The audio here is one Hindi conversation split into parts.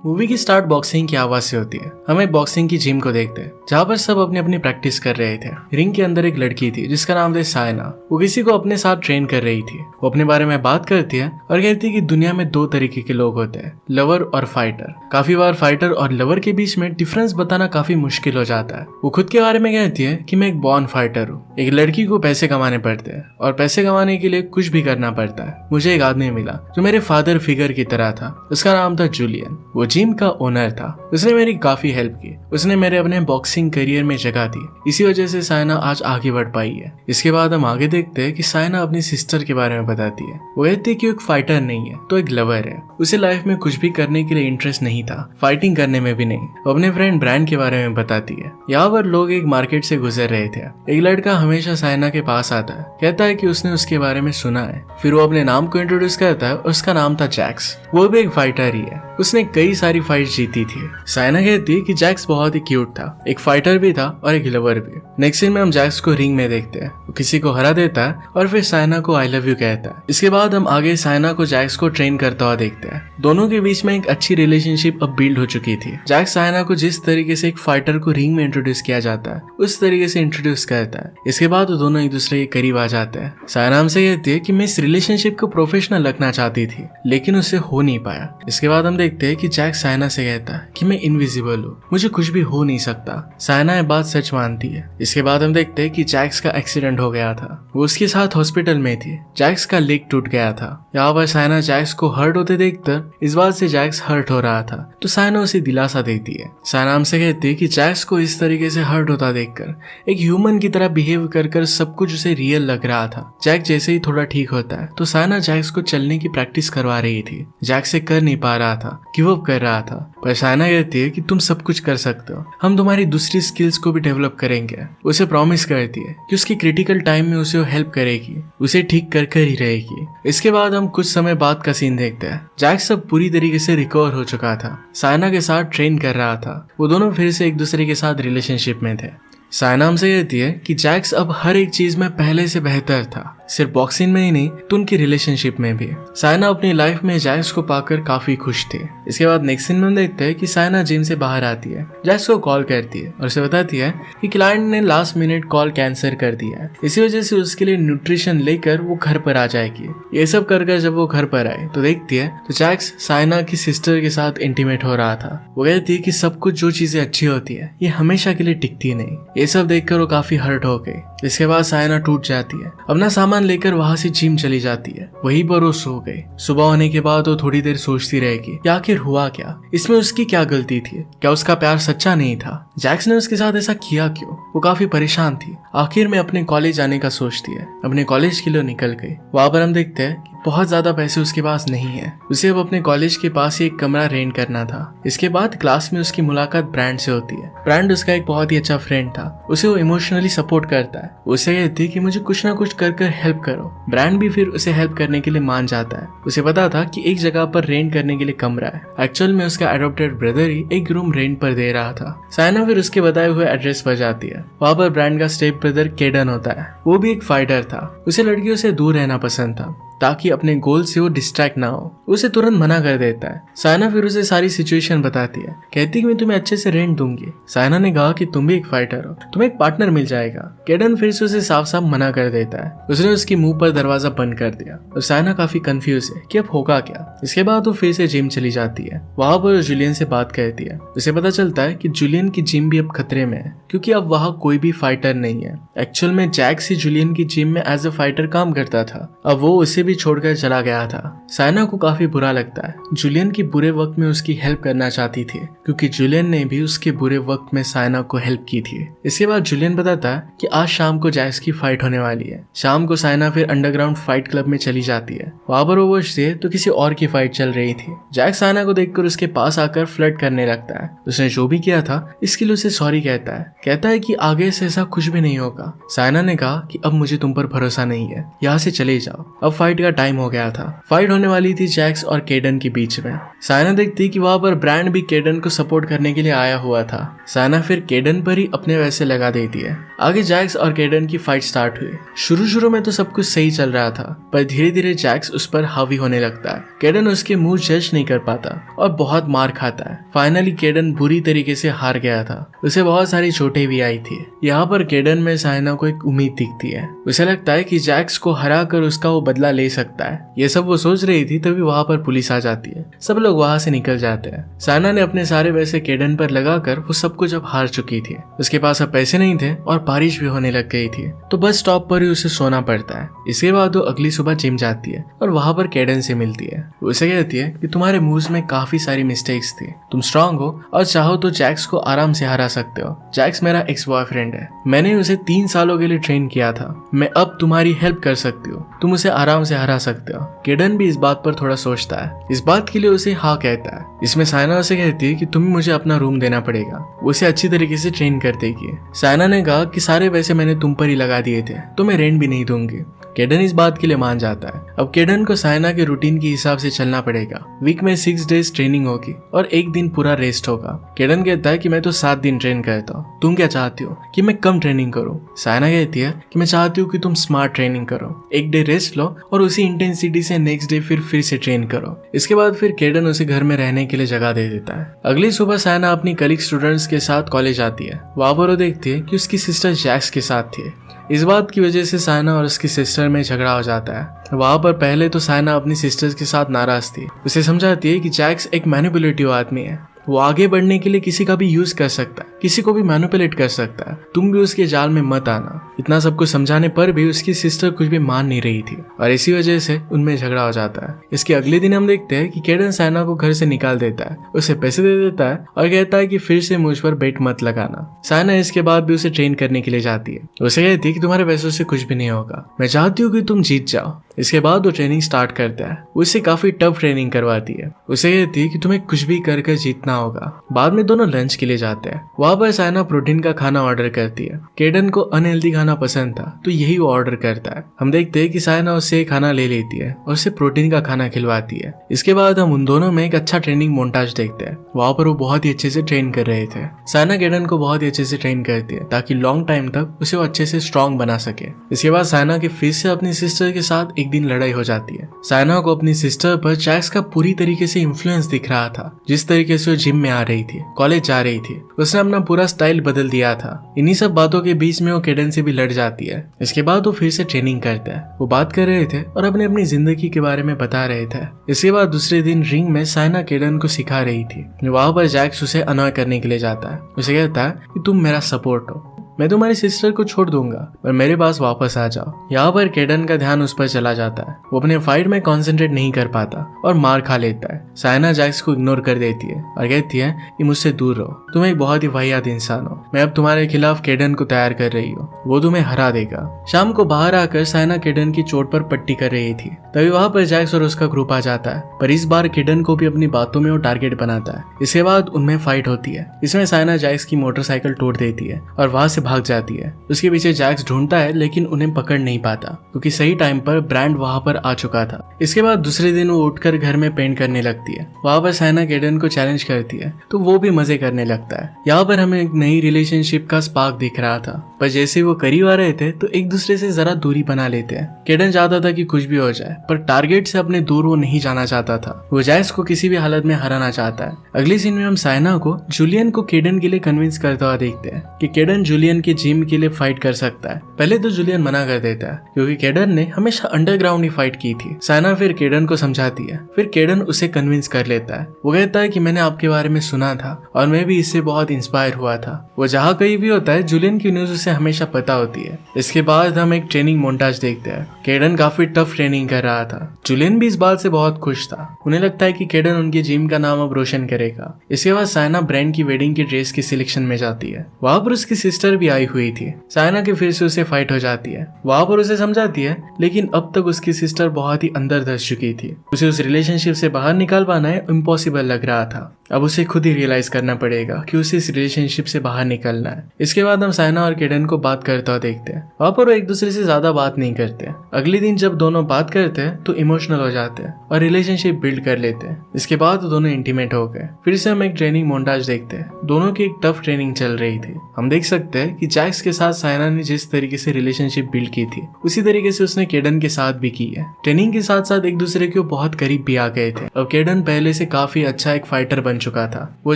मूवी की स्टार्ट बॉक्सिंग की आवाज से होती है। हम एक बॉक्सिंग की जिम को देखते हैं जहाँ पर सब अपनी अपनी प्रैक्टिस कर रहे थे। रिंग के अंदर एक लड़की थी जिसका नाम था सायना। वो किसी को अपने साथ ट्रेन कर रही थी। वो अपने बारे में बात करती है और कहती है कि दुनिया में दो तरीके के लोग होते हैं, लवर और फाइटर। काफी बार फाइटर और लवर के बीच में डिफरेंस बताना काफी मुश्किल हो जाता है। वो खुद के बारे में कहती है कि मैं एक बॉर्न फाइटर हूँ। एक लड़की को पैसे कमाने पड़ते हैं और पैसे कमाने के लिए कुछ भी करना पड़ता है। मुझे एक आदमी मिला जो मेरे फादर फिगर की तरह था। उसका नाम था जूलियन। वो जिम का ओनर था। उसने मेरी काफी हेल्प की। उसने मेरे अपने बॉक्सिंग करियर में जगह दी। इसी वजह से सायना आज आगे बढ़ पाई है। इसके बाद हम आगे देखते हैं कि सायना अपनी सिस्टर के बारे में बताती है। वो कहती है कि वो एक फाइटर नहीं है तो एक लवर है। उसे लाइफ में कुछ भी करने के लिए इंटरेस्ट नहीं था, फाइटिंग करने में भी नहीं। वो अपने फ्रेंड ब्रांड के बारे में बताती है। यहाँ पर लोग एक मार्केट से गुजर रहे थे। एक लड़का हमेशा सायना के पास आता है, कहता है कि उसने उसके बारे में सुना है। फिर वो अपने नाम को इंट्रोड्यूस करता है। उसका नाम था जैक्स। वो भी एक फाइटर ही है। उसने कई सारी फाइट जीती थी। सायना कहती है कि जैक्स बहुत ही क्यूट था, एक फाइटर भी था और एक लवर भी। नेक्स्ट सीन में हम जैक्स को रिंग में देखते हैं। वो किसी को हरा देता है और फिर सायना को आई लव यू कहता है। इसके बाद हम आगे सायना को जैक्स को ट्रेन करता हुआ देखते हैं। दोनों के बीच में एक अच्छी रिलेशनशिप अब बिल्ड हो चुकी थी। जैक्स सायना को जिस तरीके से एक फाइटर को रिंग में इंट्रोड्यूस किया जाता है उस तरीके से इंट्रोड्यूस करता है। इसके बाद वो दोनों एक दूसरे के करीब आ जाते हैं। सायना हमसे कहती है कि मैं इस रिलेशनशिप को प्रोफेशनल रखना चाहती थी लेकिन उससे हो नहीं पाया। इसके बाद हम देखते हैं कि जैक्स सायना से कहता है कि मैं इनविजिबल हूँ, मुझे कुछ भी हो नहीं सकता। सायना ये बात सच मानती है। इसके बाद हम देखते हैं कि जैक्स का एक्सीडेंट हो गया था। वो उसके साथ हॉस्पिटल में थी। जैक्स का लेग टूट गया था। यहाँ पर सायना जैक्स को हर्ट होते देखकर इस बात से जैक्स हर्ट हो रहा था तो सायना उसे दिलासा देती है। सायना हमसे कहती है कि जैक्स को इस तरीके से हर्ट होता देखकर एक ह्यूमन की तरह बिहेव कर सब कुछ उसे रियल लग रहा था। जैक्स जैसे ही थोड़ा ठीक होता है तो सायना जैक्स को चलने की प्रैक्टिस करवा रही थी। जैक्स से कर नहीं पा रहा था, गिव अप कर रहा था, पर सायना कहती है कि तुम सब कुछ कर सकते हो, हम तुम्हारी दूसरी स्किल्स को भी डेवलप करेंगे। उसे प्रॉमिस करती है कि उसकी क्रिटिकल टाइम में उसे हेल्प करेगी, उसे ठीक कर ही रहेगी। इसके बाद हम कुछ समय बाद का सीन देखते हैं। जैक्स अब पूरी तरीके से रिकवर हो चुका था, सायना के साथ ट्रेन कर रहा था। वो दोनों फिर से एक दूसरे के साथ रिलेशनशिप में थे। सायना हमसे कहती है कि जैक्स अब हर एक चीज में पहले से बेहतर था, सिर्फ बॉक्सिंग में ही नहीं तो उनकी रिलेशनशिप में भी। सायना अपनी लाइफ में जैक्स को पाकर काफी खुश थी। इसके बाद नेक्स्ट सीन में हम देखते हैं कि सायना जिम से बाहर आती है, जैक्स को कॉल करती है और उसे बताती है कि क्लाइंट ने लास्ट मिनट कॉल कैंसिल कर दिया है, इसी वजह से उसके लिए न्यूट्रिशन लेकर वो घर पर आ जाएगी। ये सब कर जब वो घर पर आए तो देखती है तो जैक्स सायना की सिस्टर के साथ इंटीमेट हो रहा था। वो कहती है कि सब कुछ जो चीजें अच्छी होती है ये हमेशा के लिए टिकती नहीं। ये सब देखकर वो काफी हर्ट हो गई। इसके बाद सायना टूट जाती है, अपना सामान लेकर वहां से जिम चली जाती है। वहीं पर वो सो गई। सुबह होने के बाद वो थोड़ी देर सोचती रहेगी कि आखिर हुआ क्या, इसमें उसकी क्या गलती थी, क्या उसका प्यार सच्चा नहीं था, जैक्स ने उसके साथ ऐसा किया क्यों। वो काफी परेशान थी। आखिर में अपने कॉलेज जाने का सोचती है, अपने कॉलेज के लिए निकल गई। वहां पर हम देखते हैं बहुत ज्यादा पैसे उसके पास नहीं है। उसे अब अपने कॉलेज के पास ही एक कमरा रेंट करना था। इसके बाद क्लास में उसकी मुलाकात ब्रांड से होती है। ब्रांड उसका एक बहुत ही अच्छा फ्रेंड था, उसे वो इमोशनली सपोर्ट करता है। उसे कहती है कि मुझे कुछ ना कुछ कर हेल्प करो। ब्रांड भी फिर उसे हेल्प करने के लिए मान जाता है। उसे पता था कि एक जगह पर रेंट करने के लिए कमरा है। एक्चुअल में उसका एडॉप्टेड ब्रदर ही एक रूम रेंट पर दे रहा था। सायना फिर उसके बताए हुए एड्रेस पर जाती है। वहां पर ब्रांड का स्टेप ब्रदर केडन होता है। वो भी एक फाइटर था। उसे लड़कियों से दूर रहना पसंद था ताकि अपने गोल से वो डिस्ट्रैक्ट ना हो। उसे तुरंत मना कर देता है। सायना फिर उसे सारी सिचुएशन बताती है, कहती है कि मैं तुम्हें अच्छे से रेंट दूंगी। सायना ने कहा कि तुम भी एक फाइटर हो, तुम्हें एक पार्टनर मिल जाएगा। केडन फिर से उसे साफ साफ मना कर देता है। उसने उसकी मुंह पर दरवाजा बंद कर दिया और सायना काफी कंफ्यूज है कि अब होगा क्या। इसके बाद वो फिर से जिम चली जाती है। वहां पर जूलियन से बात करती है। उसे पता चलता है कि जूलियन की जिम भी अब खतरे में है क्योंकि अब वहां कोई भी फाइटर नहीं है। एक्चुअल में जैक्स ही जूलियन की जिम में एज अ फाइटर काम करता था। अब वो उसे भी छोड़कर चला गया था। सायना को काफी बुरा लगता है। जूलियन की बुरे वक्त में उसकी हेल्प करना चाहती थी क्योंकि जूलियन ने भी उसके बुरे वक्त में सायना को हेल्प की थी। इसके बाद जूलियन बताता है कि आज शाम को जैक्स की फाइट होने वाली है। शाम को सायना फिर अंडरग्राउंड फाइट क्लब में चली जाती है। वहां पर वो से तो किसी और की फाइट चल रही थी। जैक्स सायना को देखकर उसके पास आकर फ्लर्ट करने लगता है। उसने जो भी किया था इसके लिए उसे सॉरी कहता है कि आगे से ऐसा कुछ भी नहीं होगा। सायना ने कहा कि अब मुझे तुम पर भरोसा नहीं है, यहाँ से चले जाओ। अब फाइट फाइट का टाइम हो गया था। फाइट होने वाली थी जैक्स और केडन के बीच में। साइना देखती कि वहां पर ब्रांड भी केडन को सपोर्ट करने के लिए आया हुआ था। साइना फिर केडन पर ही अपने वैसे लगा देती है। आगे जैक्स और केडन की फाइट स्टार्ट हुई। शुरू में तो सब कुछ सही चल रहा था, पर धीरे धीरे जैक्स उस पर हावी होने लगता है। केडन उसके मुंह जज नहीं कर पाता और बहुत मार खाता है। फाइनली केडन बुरी तरीके से हार गया था। उसे बहुत सारी चोटें भी आई थी। यहाँ पर केडन में साइना को एक उम्मीद दिखती है। उसे लगता है कि जैक्स को हरा कर उसका वो बदला ले सकता है। ये सब वो सोच रही थी, तभी वहां पर पुलिस आ जाती है। सब लोग वहां से निकल जाते हैं। साइना ने अपने सारे पैसे केडन पर लगाकर वो सब कुछ अब हार चुकी थी। उसके पास अब पैसे नहीं थे और बारिश भी होने लग गई थी, तो बस स्टॉप पर ही उसे सोना पड़ता है। इसके बाद वो अगली सुबह जिम जाती है और वहां पर केडन से मिलती है। उसे कहती है कि तुम्हारे मूव्स में काफी सारी मिस्टेक्स थी, तुम स्ट्रांग हो और चाहो तो जैक्स को आराम से हरा सकते हो। जैक्स मेरा एक्स बॉयफ्रेंड है, मैंने उसे 3 सालों के लिए ट्रेन किया था। मैं अब तुम्हारी हेल्प कर सकती हूँ, तुम उसे आराम से हरा सकते हो। केडन भी इस बात पर थोड़ा सोचता है। इस बात के लिए उसे हाँ कहता है। इसमें साइना उसे कहती है कि तुम्हें मुझे अपना रूम देना पड़ेगा। उसे अच्छी तरीके से ट्रेन कर देगी। साइना ने कहा कि सारे पैसे मैंने तुम पर ही लगा दिए थे, तो मैं रेंट भी नहीं दूंगी। केडन इस बात के लिए मान जाता है। अब केडन को साइना के रूटीन के हिसाब से चलना पड़ेगा। वीक में 6 डेज ट्रेनिंग होगी और 1 दिन पूरा रेस्ट होगा। केडन कहता है कि मैं तो 7 दिन ट्रेन करता हूँ, तुम क्या चाहती हो कि मैं कम ट्रेनिंग करूँ? साइना कहती है कि मैं चाहती हूँ कि तुम स्मार्ट ट्रेनिंग करो, 1 डे रेस्ट लो और उसी इंटेंसिटी से नेक्स्ट डे फिर से ट्रेन करो। इसके बाद फिर केडन उसे घर में रहने के लिए जगह दे देता है। अगली सुबह साइना अपनी कलीग स्टूडेंट्स के साथ कॉलेज आती है। वहां पर वो देखती है कि उसकी सिस्टर जैक्स के साथ थी। इस बात की वजह से साइना और उसकी सिस्टर में झगड़ा हो जाता है। वहां पर पहले तो साइना अपनी सिस्टर्स के साथ नाराज थी। उसे समझाती है कि जैक्स एक मैनिपुलेटिव आदमी है, वो आगे बढ़ने के लिए किसी का भी यूज कर सकता है, किसी को भी मैनिपुलेट कर सकता है। तुम भी उसके जाल में मत आना। इतना सब कुछ समझाने पर भी उसकी सिस्टर कुछ भी मान नहीं रही थी और इसी वजह से उनमें झगड़ा हो जाता है। इसके अगले दिन हम देखते हैं कि केडन साइना को घर से निकाल देता है, उसे पैसे दे देता है और कहता है कि फिर से मुझ पर बेट मत लगाना। साइना इसके बाद भी उसे ट्रेन करने के लिए जाती है। उसे कहती है कि तुम्हारे पैसों से कुछ भी नहीं होगा, मैं चाहती हूँ कि तुम जीत जाओ। इसके बाद वो ट्रेनिंग स्टार्ट करता है। उससे काफी टफ ट्रेनिंग करवाती है। उसे कहती है कि तुम्हें कुछ भी कर जीतना होगा। बाद में दोनों लंच के लिए जाते हैं। वहां पर साइना प्रोटीन का खाना ऑर्डर करती है। केडन को अनहेल्दी खाना पसंद था, तो यही वो ऑर्डर करता है। हम देखते हैं कि साइना उससे खाना ले लेती है और उसे प्रोटीन का खाना खिलवाती है। इसके बाद हम उन दोनों में एक अच्छा ट्रेनिंग मोन्टाज देखते हैं। वहां पर वो बहुत ही अच्छे से ट्रेन कर रहे थे। साइना केडन को बहुत ही अच्छे से ट्रेन करती है ताकि लॉन्ग टाइम तक उसे वो अच्छे से स्ट्रॉन्ग बना सके। इसके बाद साइना की फिर से अपनी सिस्टर के साथ एक दिन लड़ाई हो जाती है। साइना को अपनी सिस्टर पर जैक्स का पूरी तरीके से इन्फ्लुएंस दिख रहा था। जिस तरीके से वो जिम में आ रही थी, कॉलेज जा रही थी, उसने अपना पूरा स्टाइल बदल दिया था। इन्हीं सब बातों के बीच में वो केडन से भी लड़ जाती है। इसके बाद वो फिर से ट्रेनिंग करता है। वो बात कर रहे थे और अपनी जिंदगी के बारे में बता रहे थे। इसके बाद दूसरे दिन रिंग में साइना केडन को सिखा रही थी। वहां पर जैक्स उसे अनॉय करने के लिए जाता है। उसे कहता है कि तुम मेरा सपोर्ट हो, मैं तुम्हारी सिस्टर को छोड़ दूंगा और मेरे पास वापस आ जाओ। यहाँ पर केडन का ध्यान उस पर चला जाता है। वो अपने फाइट में कंसंट्रेट नहीं कर पाता और मार खा लेता है। साइना जैक्स को इग्नोर कर देती है और कहती है कि मुझसे दूर रहो, तुम एक बहुत ही वाहियात इंसान हो। मैं अब तुम्हारे खिलाफ केडन को तैयार कर रही हूँ, वो तुम्हें हरा देगा। शाम को बाहर आकर साइना केडन की चोट पर पट्टी कर रही थी। तभी वहां पर जैक्स और उसका ग्रुप आ जाता है, पर इस बार केडन को भी अपनी बातों में वो टारगेट बनाता है। इसके बाद उनमें फाइट होती है। इसमें साइना जैक्स की मोटरसाइकिल तोड़ देती है और वहां से भाग जाती है। उसके पीछे जैक्स ढूंढता है लेकिन उन्हें पकड़ नहीं पाता क्योंकि सही टाइम पर ब्रांड वहां पर आ चुका था। इसके बाद दूसरे दिन वो उठकर घर में पेंट करने लगती है। वहां पर साइना केडन को चैलेंज करती है तो वो भी मजे करने लगता है। यहाँ पर हमें एक नई रिलेशनशिप का स्पार्क दिख रहा था, पर जैसे वो करीब आ रहे थे तो एक दूसरे से जरा दूरी बना लेते हैं। केडन चाहता था कि कुछ भी हो जाए, पर टारगेट से अपने दूर वो नहीं जाना चाहता था। वो जैक्स को किसी भी हालत में हराना चाहता है। अगली सीन में हम साइना को जूलियन को केडन के लिए कन्विंस करता हुआ देखते हैं कि केडन जूलियन के जिम के लिए फाइट कर सकता है। पहले तो जूलियन मना कर देता है क्योंकि केडन ने हमेशा अंडरग्राउंड ही फाइट की थी। साइना फिर केडन को समझाती है। फिर केडन उसे कन्विंस कर लेता है। वो कहता है कि मैंने आपके बारे में सुना था और मैं भी इससे बहुत इंस्पायर हुआ था। वो जहाँ कहीं भी होता है जूलियन की न्यूज उसे हमेशा पता होती है। इसके बाद हम एक ट्रेनिंग मोन्टाज देखते हैं। केडन काफी टफ ट्रेनिंग कर रहा था। जूलियन भी इस बात से बहुत खुश था। उन्हें लगता है कि केडन उनके जिम का नाम अब रोशन करेगा। इसके बाद साइना ब्रांड की वेडिंग की ड्रेस की सिलेक्शन में जाती है। वहां पर उसकी सिस्टर भी आई हुई थी। साइना की फिर से उसे फाइट हो जाती है। वहां पर उसे समझाती है लेकिन अब तक उसकी सिस्टर बहुत ही अंदर धंस चुकी थी। उसे उस रिलेशनशिप से बाहर निकाल पाना इम्पॉसिबल लग रहा था। अब उसे खुद ही रियलाइज करना पड़ेगा कि उसे इस रिलेशनशिप से बाहर निकलना है। इसके बाद हम साइना और केडन को बात करता हुआ देखते हैं। वहाँ पर वो एक दूसरे से ज्यादा बात नहीं करते। अगले दिन जब दोनों बात करते हैं तो इमोशनल हो जाते हैं और रिलेशनशिप बिल्ड कर लेते हैं। इसके बाद दोनों इंटीमेट हो गए। फिर से हम एक ट्रेनिंग मोन्टाज देखते हैं। दोनों की एक टफ ट्रेनिंग चल रही थी। हम देख सकते हैं कि जैक्स के साथ साइना ने जिस तरीके से रिलेशनशिप बिल्ड की थी उसी तरीके से उसने केडन के साथ भी की है। ट्रेनिंग के साथ साथ एक दूसरे के बहुत करीब भी आ गए थे। अब केडन पहले से काफी अच्छा एक फाइटर बन चुका था। वो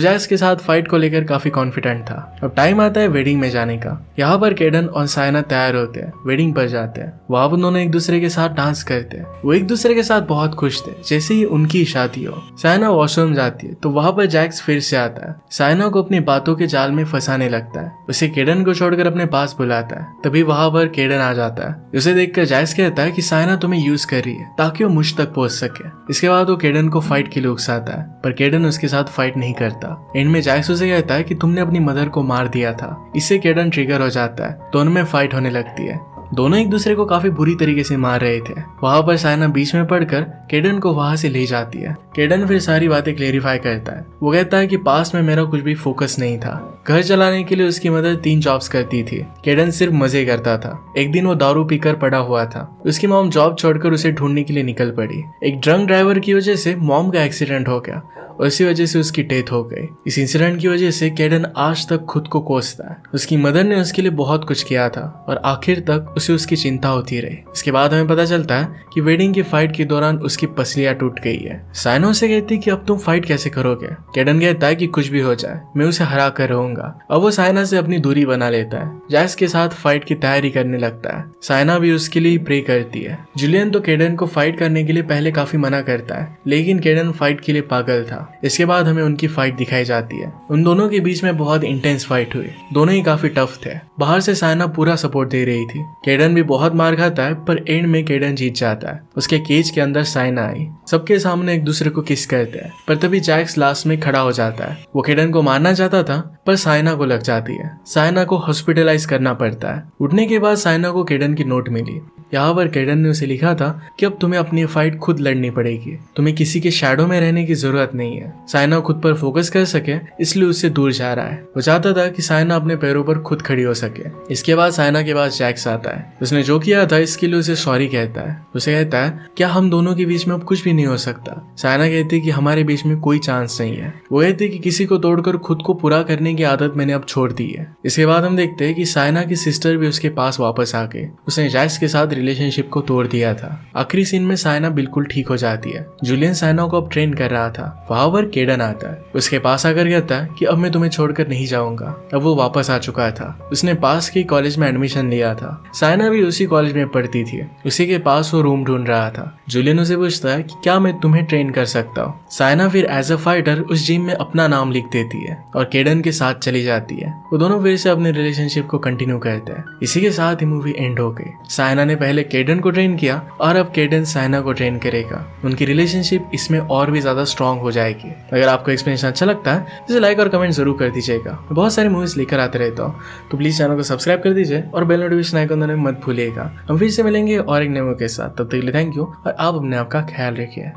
जैक्स के साथ फाइट को लेकर काफी कॉन्फिडेंट था। अब टाइम आता है वेडिंग में जाने का। यहाँ पर केडन और साइना तैयार होते हैं, वेडिंग पर जाते हैं। वहां पर दोनों एक दूसरे के साथ डांस करते हैं। वो एक दूसरे के साथ बहुत खुश थे जैसे ही उनकी शादी हो। साइना वॉशरूम जाती है तो वहां पर जैक्स फिर से आता है। साइना को अपनी बातों के जाल में फंसाने लगता है। उसे केडन को छोड़कर अपने पास बुलाता है। तभी वहां पर केडन आ जाता है। उसे देखकर जैक्स कहता है कि साइना तुम्हें यूज कर रही है ताकि वो मुझ तक पहुंच सके। इसके बाद वो केडन को फाइट के लिए उकसाता है पर केडन उसके साथ फाइट नहीं करता। एंड में जैक्स उसे कहता है कि तुमने अपनी मदर को मार दिया था। इससे केडन ट्रिगर हो जाता है। दोनों में फाइट होने लगती है। दोनों एक दूसरे को काफी बुरी तरीके से मार रहे थे। वहां पर साइना बीच में पड़कर केडन को वहां से ले जाती है। केडन फिर सारी बातें क्लेरिफाई करता है। वो कहता है कि पास में मेरा कुछ भी फोकस नहीं था। घर चलाने के लिए उसकी मदर 3 जॉब्स करती थी। केडन सिर्फ मजे करता था। एक दिन वो दारू पीकर पड़ा हुआ था। उसकी मॉम जॉब छोड़कर उसे ढूंढने के लिए निकल पड़ी। एक ड्रंक ड्राइवर की वजह से मॉम का एक्सीडेंट हो गया और इसी वजह से उसकी डेथ हो गई। इस इंसिडेंट की वजह से केडन आज तक खुद को कोसता है। उसकी मदर ने उसके लिए बहुत कुछ किया था और आखिर तक उसे उसकी चिंता होती रही। इसके बाद हमें पता चलता है कि वेडिंग की फाइट के दौरान उसकी पसलियां टूट गई है। साइना से कहती कि अब तुम फाइट कैसे करोगे। केडन कहता है कि कुछ भी हो जाए मैं उसे हरा कर रहूंगा। अब वो साइना से अपनी दूरी बना लेता है। जैक्स के साथ फाइट की तैयारी करने लगता है। साइना भी उसके लिए प्रे करती है। जुलियन तो केडन को फाइट करने के लिए पहले काफी मना करता है लेकिन केडन फाइट के लिए पागल था। इसके बाद हमें उनकी फाइट दिखाई जाती है। उन दोनों के बीच में बहुत इंटेंस फाइट हुई। दोनों ही काफी टफ थे। बाहर से साइना पूरा सपोर्ट दे रही थी। केडन भी बहुत मार खाता है पर एंड में केडन जीत जाता है। उसके केज के अंदर साइना आई। सबके सामने एक दूसरे को किस करते हैं पर तभी जैक्स लास्ट में खड़ा हो जाता है। वो केडन को मारना चाहता था पर साइना को लग जाती है। साइना को हॉस्पिटलाइज करना पड़ता है। उठने के बाद साइना को केडन की नोट मिली। यहाँ पर केडन ने उसे लिखा था कि अब तुम्हें अपनी फाइट खुद लड़नी पड़ेगी। तुम्हें किसी के शैडो में रहने की जरूरत नहीं है। साइना खुद पर फोकस कर सके इसलिए उससे दूर जा रहा है। वो चाहता था कि साइना अपने पैरों पर खुद खड़ी हो सके। इसके बाद साइना के पास जैक्स आता है। उसने जो किया था इसके लिए उसे सॉरी कहता है। उसे कहता है क्या हम दोनों के बीच में अब कुछ भी नहीं हो सकता। साइना कहती कि हमारे बीच में कोई चांस नहीं है। वो कहती कि किसी को तोड़कर खुद को पूरा करने की आदत मैंने अब छोड़ दी है। इसके बाद हम देखते हैं कि साइना की सिस्टर भी उसके पास वापस आ गई। उसने जैक्स के साथ रिलेशनशिप को तोड़ दिया था। आखिरी सीन में साइना बिल्कुल ठीक हो जाती है। जुलियन साइना को अब ट्रेन कर रहा था। वहां पर केडन आता है। उसके पास आकर कहता है कि अब मैं तुम्हें छोड़कर नहीं जाऊंगा। अब वो वापस आ चुका था। उसने पास के कॉलेज में एडमिशन लिया था। साइना भी उसी कॉलेज में पढ़ती थी। उसी के पास वो रूम ढूंढ रहा था। जुलियन उसे पूछता है कि क्या मैं तुम्हें ट्रेन कर सकता हूँ। साइना फिर एज अ फाइटर उस जिम में अपना नाम लिख देती है और केडन के साथ चली जाती है। वो दोनों फिर से अपने रिलेशनशिप को कंटिन्यू करते हैं। इसी के साथ ही मूवी एंड हो गई। साइना ने पहले केडन को ट्रेन किया और अब केडन साइना को ट्रेन करेगा। उनकी रिलेशनशिप इसमें और भी ज्यादा स्ट्रांग हो जाएगी। अगर आपको एक्सप्लेनेशन अच्छा लगता है तो इसे लाइक और कमेंट जरूर कर दीजिएगा। मैं बहुत सारी मूवीज लेकर आते रहता हूँ तो प्लीज चैनल को सब्सक्राइब कर दीजिए और बेल नोटिफिकेशन आइकन दबाना मत भूलिएगा। हम फिर से मिलेंगे और एक नए मूवी के साथ। तब तक के लिए थैंक यू और आप अपने आप का ख्याल रखिए।